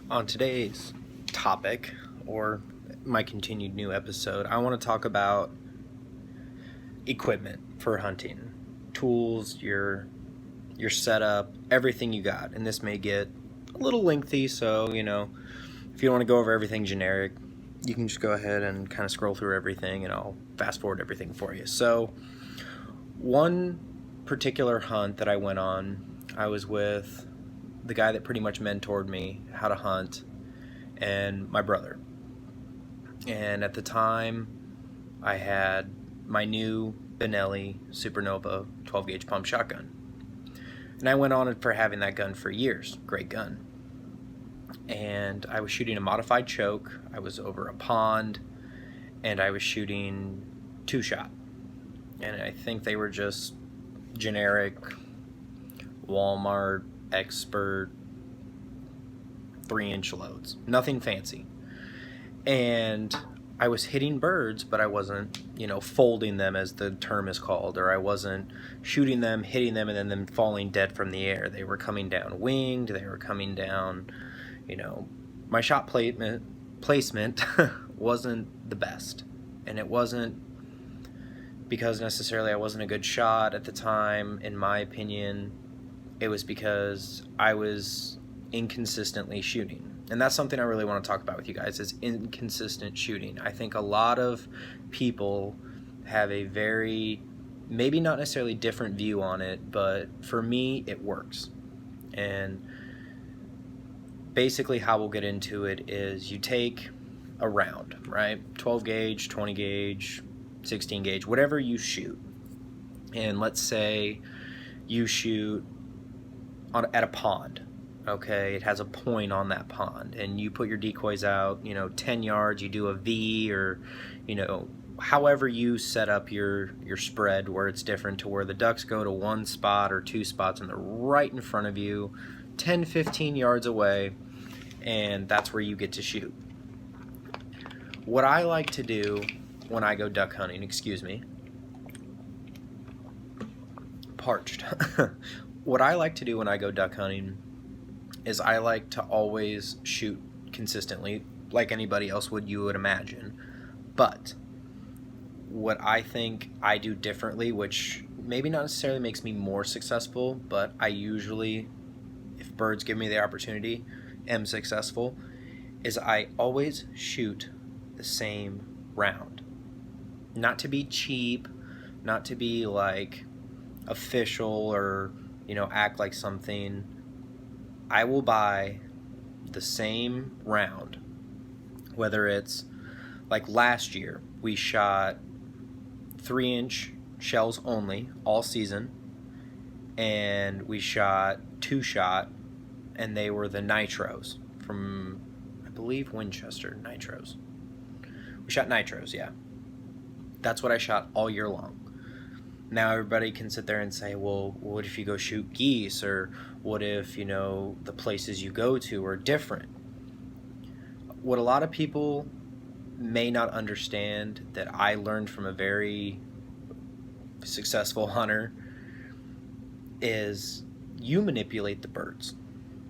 On today's topic, or my continued new episode, I want to talk about equipment for hunting. Tools, your setup, everything you got. And this may get a little lengthy, so if you don't want to go over everything generic, you can just go ahead and kind of scroll through everything and I'll fast forward everything for you. So, one particular hunt that I went on, I was with the guy that pretty much mentored me how to hunt and my brother. And at the time, I had my new Benelli Supernova 12 gauge pump shotgun. And I went on for having that gun for years. Great gun. And I was shooting a modified choke. I was over a pond, and I was shooting 2-shot. And I think they were just generic Walmart expert 3-inch loads. Nothing fancy. And I was hitting birds, but I wasn't, folding them, as the term is called, or I wasn't shooting them, hitting them, and then them falling dead from the air. They were coming down winged. They were coming down, my shot placement wasn't the best. And it wasn't because necessarily I wasn't a good shot at the time, in my opinion. It was because I was inconsistently shooting. And that's something I really want to talk about with you guys, is inconsistent shooting. I think a lot of people have a very, maybe not necessarily different view on it, but for me, it works. And basically how we'll get into it is you take a round, right? 12 gauge, 20 gauge, 16 gauge, whatever you shoot. And let's say you shoot at a pond. Okay, it has a point on that pond, and you put your decoys out, 10 yards, you do a V, or, however you set up your spread, where it's different, to where the ducks go to one spot or two spots and they're right in front of you, 10, 15 yards away, and that's where you get to shoot. What I like to do when I go duck hunting, parched. What I like to do when I go duck hunting is I like to always shoot consistently, like anybody else would, you would imagine. But what I think I do differently, which maybe not necessarily makes me more successful, but I usually, if birds give me the opportunity, am successful, is I always shoot the same round. Not to be cheap, not to be like official or, act like something. I will buy the same round, whether it's like last year, we shot 3-inch shells only all season, and we shot 2-shot, and they were the nitros from, I believe, Winchester nitros. We shot nitros, yeah. That's what I shot all year long. Now everybody can sit there and say, well, what if you go shoot geese, or what if, the places you go to are different? What a lot of people may not understand, that I learned from a very successful hunter, is you manipulate the birds.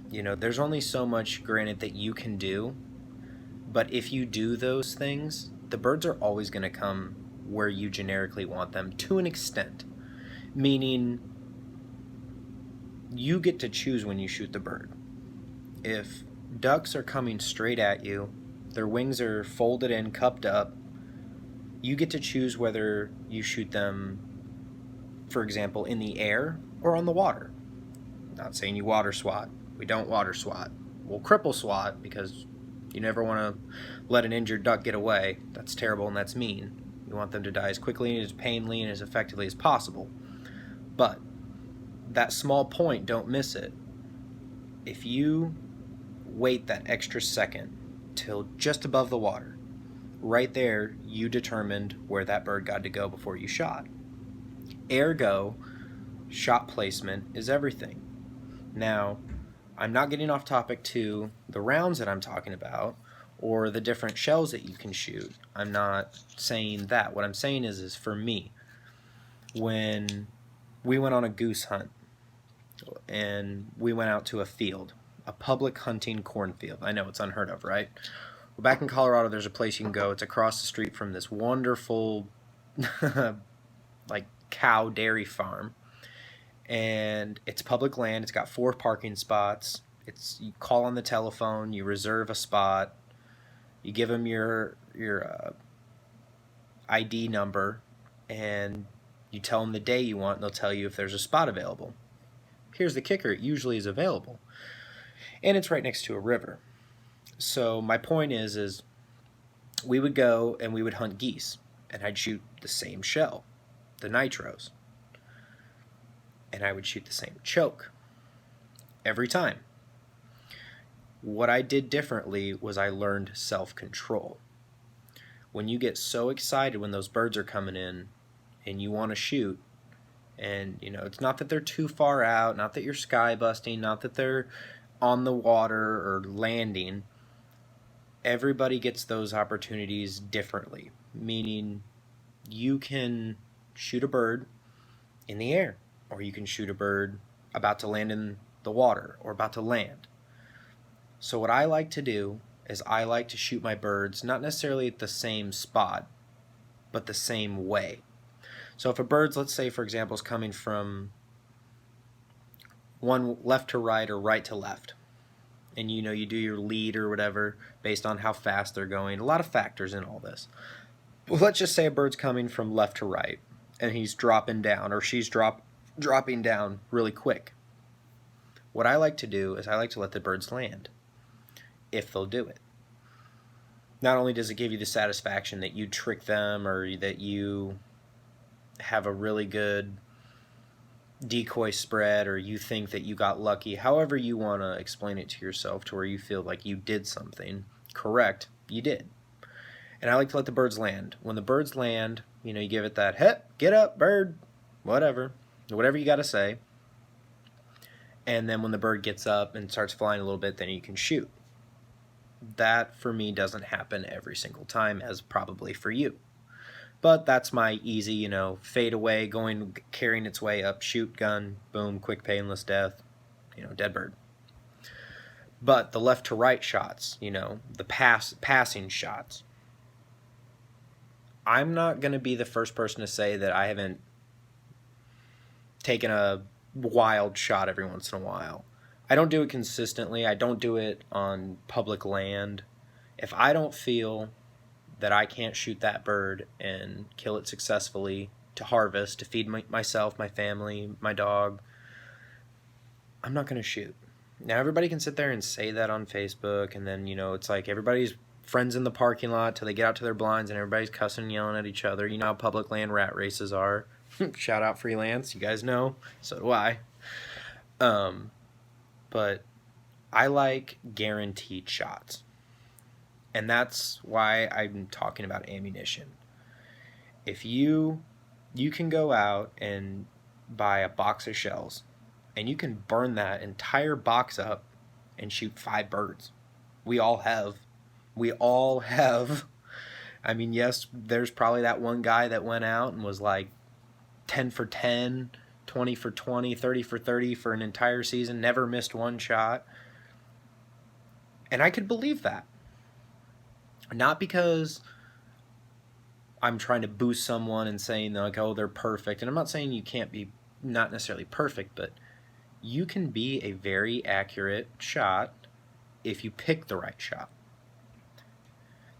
There's only so much, granted, that you can do, but if you do those things, the birds are always going to come where you generically want them, to an extent. Meaning, you get to choose when you shoot the bird. If ducks are coming straight at you, their wings are folded in, cupped up, you get to choose whether you shoot them, for example, in the air or on the water. Not saying you water swat. We don't water swat. We'll cripple swat, because you never want to let an injured duck get away. That's terrible and that's mean. You want them to die as quickly and as painfully and as effectively as possible. But that small point, don't miss it. If you wait that extra second till just above the water, right there you determined where that bird got to go before you shot. Ergo, shot placement is everything. Now, I'm not getting off topic to the rounds that I'm talking about, or the different shells that you can shoot. I'm not saying that. What I'm saying is for me, when we went on a goose hunt and we went out to a field, a public hunting cornfield. I know it's unheard of, right? Well, back in Colorado, there's a place you can go. It's across the street from this wonderful, like, cow dairy farm, and it's public land. It's got 4 parking spots. You call on the telephone, you reserve a spot, you give them your ID number, and you tell them the day you want, and they'll tell you if there's a spot available. Here's the kicker: it usually is available, and it's right next to a river. So my point is we would go and we would hunt geese, and I'd shoot the same shell, the nitros, and I would shoot the same choke every time. What I did differently was I learned self-control. When you get so excited when those birds are coming in and you want to shoot, and it's not that they're too far out, not that you're sky busting, not that they're on the water or landing, everybody gets those opportunities differently, meaning you can shoot a bird in the air, or you can shoot a bird about to land in the water or about to land. So what I like to do is I like to shoot my birds not necessarily at the same spot, but the same way. So if a bird's, let's say for example, is coming from one left to right or right to left, and you do your lead or whatever based on how fast they're going, a lot of factors in all this. Well, let's just say a bird's coming from left to right and he's dropping down, or she's dropping down really quick. What I like to do is I like to let the birds land, if they'll do it. Not only does it give you the satisfaction that you trick them, or that you have a really good decoy spread, or you think that you got lucky, however you want to explain it to yourself to where you feel like you did something correct, you did. And I like to let the birds land. When the birds land, you give it that, hey, get up, bird, whatever you got to say. And then when the bird gets up and starts flying a little bit, then you can shoot. That, for me, doesn't happen every single time, as probably for you. But that's my easy, fade away, carrying its way up, shoot, gun, boom, quick, painless death, dead bird. But the left to right shots, the passing shots, I'm not going to be the first person to say that I haven't taken a wild shot every once in a while. I don't do it consistently. I don't do it on public land. If I don't feel that I can't shoot that bird and kill it successfully to harvest, to feed myself, my family, my dog, I'm not going to shoot. Now, everybody can sit there and say that on Facebook, and then, it's like everybody's friends in the parking lot till they get out to their blinds and everybody's cussing and yelling at each other. You know how public land rat races are. Shout out freelance. You guys know. So do I. But I like guaranteed shots. And that's why I'm talking about ammunition. If you can go out and buy a box of shells, and you can burn that entire box up and shoot 5 birds. We all have. I mean, yes, there's probably that one guy that went out and was like 10 for 10, 20 for 20, 30 for 30 for an entire season, never missed one shot. And I could believe that. Not because I'm trying to boost someone and saying like, oh, they're perfect. And I'm not saying you can't be not necessarily perfect, but you can be a very accurate shot if you pick the right shot.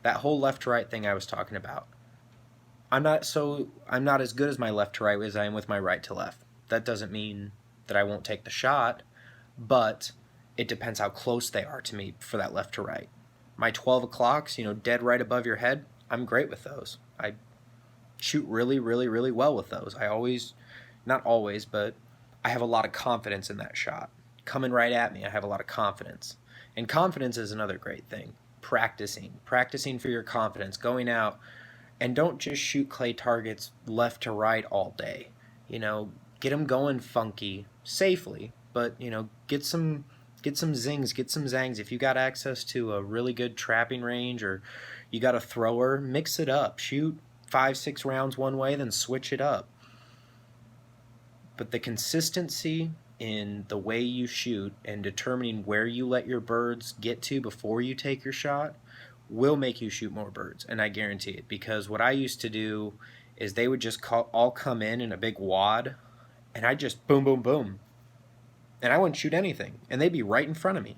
That whole left to right thing I was talking about. I'm not as good as my left to right as I am with my right to left. That doesn't mean that I won't take the shot, but it depends how close they are to me for that left to right. My 12 o'clocks, dead right above your head, I'm great with those. I shoot really, really, really well with those. Not always, but I have a lot of confidence in that shot. Coming right at me, I have a lot of confidence. And confidence is another great thing. Practicing for your confidence, going out, and don't just shoot clay targets left to right all day. Get them going funky, safely, but get some zings, get some zangs. If you got access to a really good trapping range, or you got a thrower, mix it up. Shoot 5-6 rounds one way, then switch it up. But the consistency in the way you shoot and determining where you let your birds get to before you take your shot will make you shoot more birds, and I guarantee it. Because what I used to do is they would just all come in a big wad, and I just boom, boom, boom, and I wouldn't shoot anything, and they'd be right in front of me,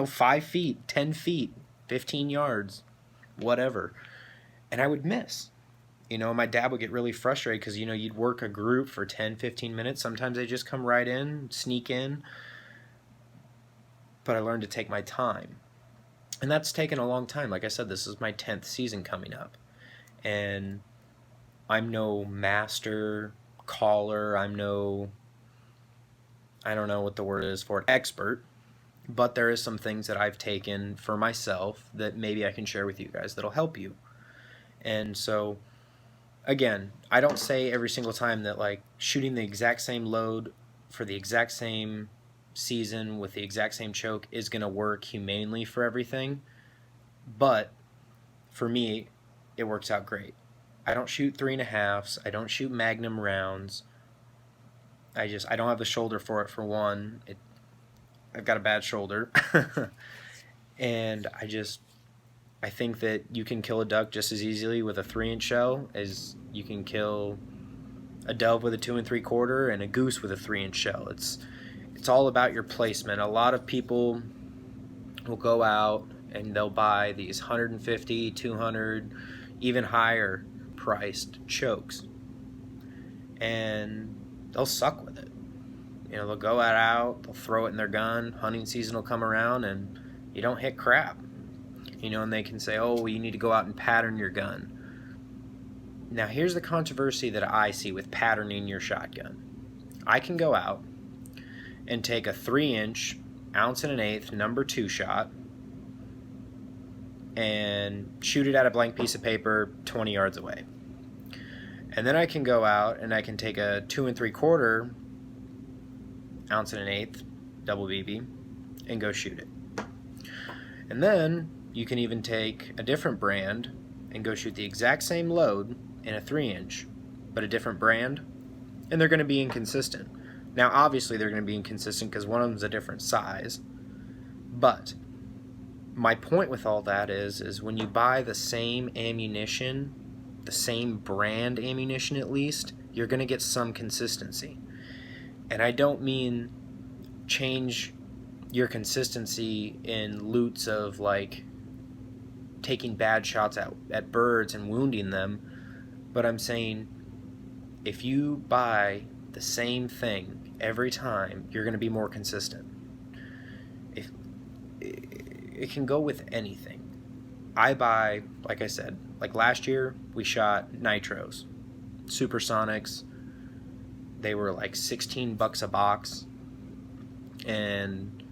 5 feet, 10 feet, 15 yards, whatever, and I would miss. My dad would get really frustrated because, you'd work a group for 10, 15 minutes. Sometimes they just come right in, sneak in. But I learned to take my time. And that's taken a long time. Like I said, this is my 10th season coming up. And I'm no master caller. I don't know what the word is for it, expert. But there is some things that I've taken for myself that maybe I can share with you guys that'll help you. And so, again, I don't say every single time that like shooting the exact same load for the exact same season with the exact same choke is going to work humanely for everything, but for me it works out great. I don't shoot 3.5s, I don't shoot Magnum rounds, I don't have the shoulder for it, for one. I've got a bad shoulder. And I think that you can kill a duck just as easily with a 3-inch shell as you can kill a dove with a 2 3/4 and a goose with a 3-inch shell. It's all about your placement. A lot of people will go out and they'll buy these 150, 200, even higher priced chokes, and they'll suck with it. They'll go out, they'll throw it in their gun. Hunting season will come around and you don't hit crap. And they can say, oh, well, you need to go out and pattern your gun. Now, here's the controversy that I see with patterning your shotgun. I can go out and take a 3-inch, 1 1/8 number 2 shot and shoot it at a blank piece of paper 20 yards away. And then I can go out and I can take a 2 3/4, 1 1/8 double BB and go shoot it. And then you can even take a different brand and go shoot the exact same load in a 3-inch, but a different brand, and they're going to be inconsistent. Now, obviously, they're going to be inconsistent because one of them's a different size, but my point with all that is when you buy the same ammunition, the same brand ammunition at least, you're going to get some consistency. And I don't mean change your consistency in loots of like taking bad shots at birds and wounding them, but I'm saying if you buy the same thing every time, you're going to be more consistent. If it can go with anything. I buy, like I said, like last year we shot nitros, supersonics. They were like $16 a box, and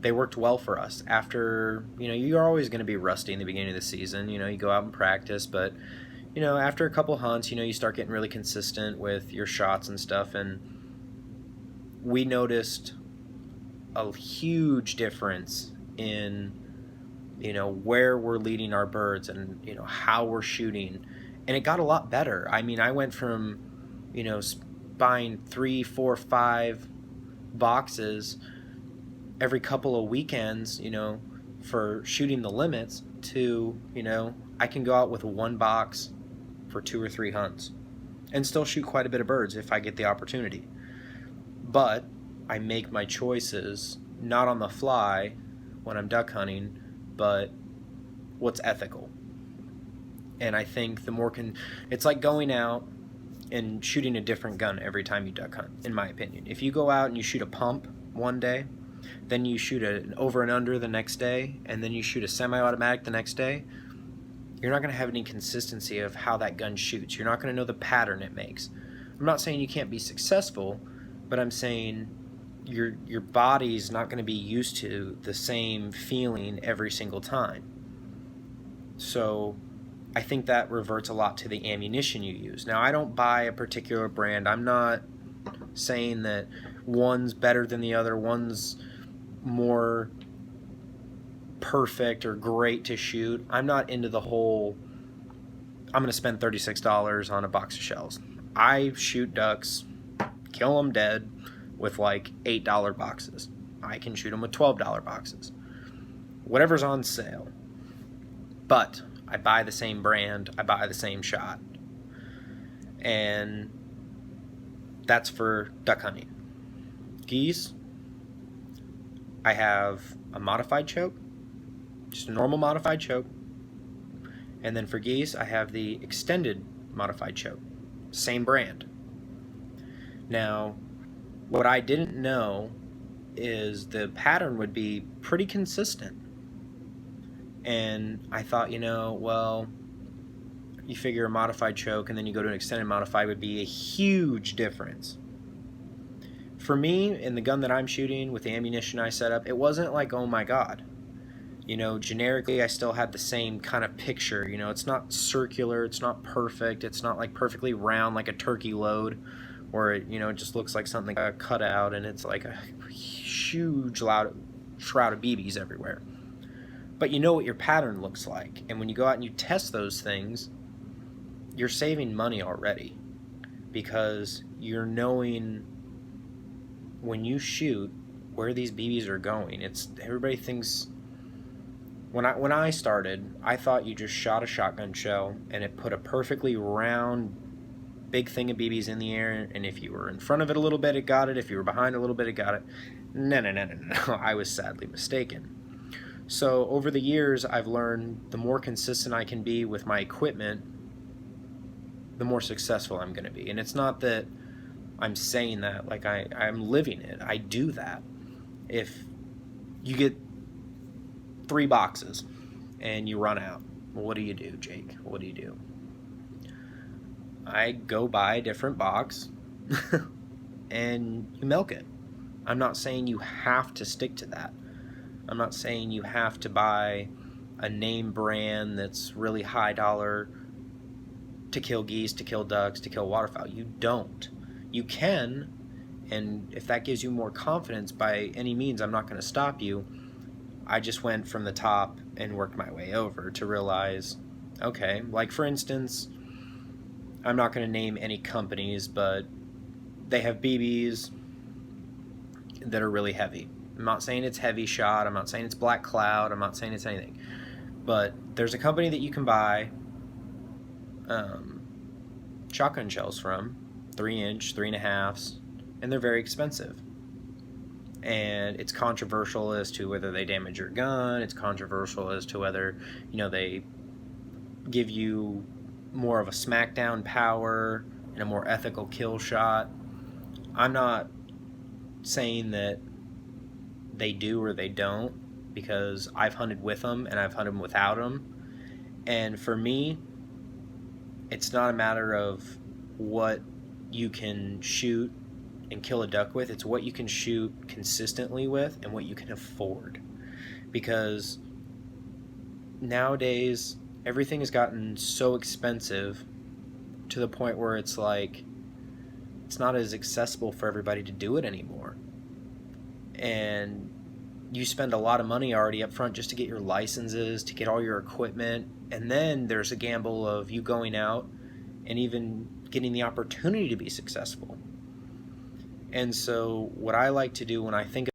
they worked well for us. After, you're always going to be rusty in the beginning of the season. You go out and practice, but, after a couple hunts, you start getting really consistent with your shots and stuff. And we noticed a huge difference in, where we're leading our birds and, how we're shooting. And it got a lot better. I mean, I went from, buying 3, 4, 5 boxes every couple of weekends, for shooting the limits to, I can go out with 1 box for 2 or 3 hunts and still shoot quite a bit of birds if I get the opportunity. But I make my choices not on the fly when I'm duck hunting, but what's ethical. And I think the more it's like going out and shooting a different gun every time you duck hunt, in my opinion. If you go out and you shoot a pump one day, then you shoot an over and under the next day, and then you shoot a semi-automatic the next day, you're not going to have any consistency of how that gun shoots. You're not going to know the pattern it makes. I'm not saying you can't be successful, but I'm saying your body's not going to be used to the same feeling every single time. So I think that reverts a lot to the ammunition you use. Now, I don't buy a particular brand. I'm not saying that one's better than the other, one's more perfect or great to shoot. I'm not into the whole, I'm going to spend $36 on a box of shells. I shoot ducks, kill them dead, with like $8 boxes. I can shoot them with $12 boxes. Whatever's on sale. But I buy the same brand, I buy the same shot. And that's for duck hunting. Geese, I have a modified choke, just a normal modified choke. And then for geese, I have the extended modified choke, same brand. Now, what I didn't know is the pattern would be pretty consistent. And I thought, well, you figure a modified choke and then you go to an extended modified would be a huge difference. For me, in the gun that I'm shooting with the ammunition I set up, it wasn't like, oh my god. Generically, I still had the same kind of picture. It's not circular, it's not perfect, it's not like perfectly round like a turkey load, or it just looks like something cut out and it's like a huge loud shroud of BBs everywhere. But you know what your pattern looks like, and when you go out and you test those things, you're saving money already, because you're knowing when you shoot where these BBs are going. Everybody thinks, when I started, I thought you just shot a shotgun shell and it put a perfectly round big thing of BBs in the air, and if you were in front of it a little bit, it got it. If you were behind a little bit, it got it. No. I was sadly mistaken. So over the years, I've learned the more consistent I can be with my equipment, the more successful I'm going to be. And it's not that I'm saying that, like I'm living it. I do that. If you get 3 boxes and you run out, well, what do you do, Jake? What do you do? I go buy a different box and you milk it. I'm not saying you have to stick to that. I'm not saying you have to buy a name brand that's really high dollar to kill geese, to kill ducks, to kill waterfowl. You don't. You can, and if that gives you more confidence, by any means, I'm not going to stop you. I just went from the top and worked my way over to realize, okay, like for instance, I'm not going to name any companies, but they have BBs that are really heavy. I'm not saying it's heavy shot, I'm not saying it's Black Cloud, I'm not saying it's anything. But there's a company that you can buy shotgun shells from, 3-inch, 3.5s, and they're very expensive. And it's controversial as to whether they damage your gun, it's controversial as to whether, they give you more of a smackdown power and a more ethical kill shot. I'm not saying that they do or they don't, because I've hunted with them and I've hunted without them. And for me, it's not a matter of what you can shoot and kill a duck with, it's what you can shoot consistently with and what you can afford. Because nowadays, everything has gotten so expensive to the point where it's like, it's not as accessible for everybody to do it anymore. And you spend a lot of money already up front just to get your licenses, to get all your equipment, and then there's a gamble of you going out and even getting the opportunity to be successful. And so what I like to do when I think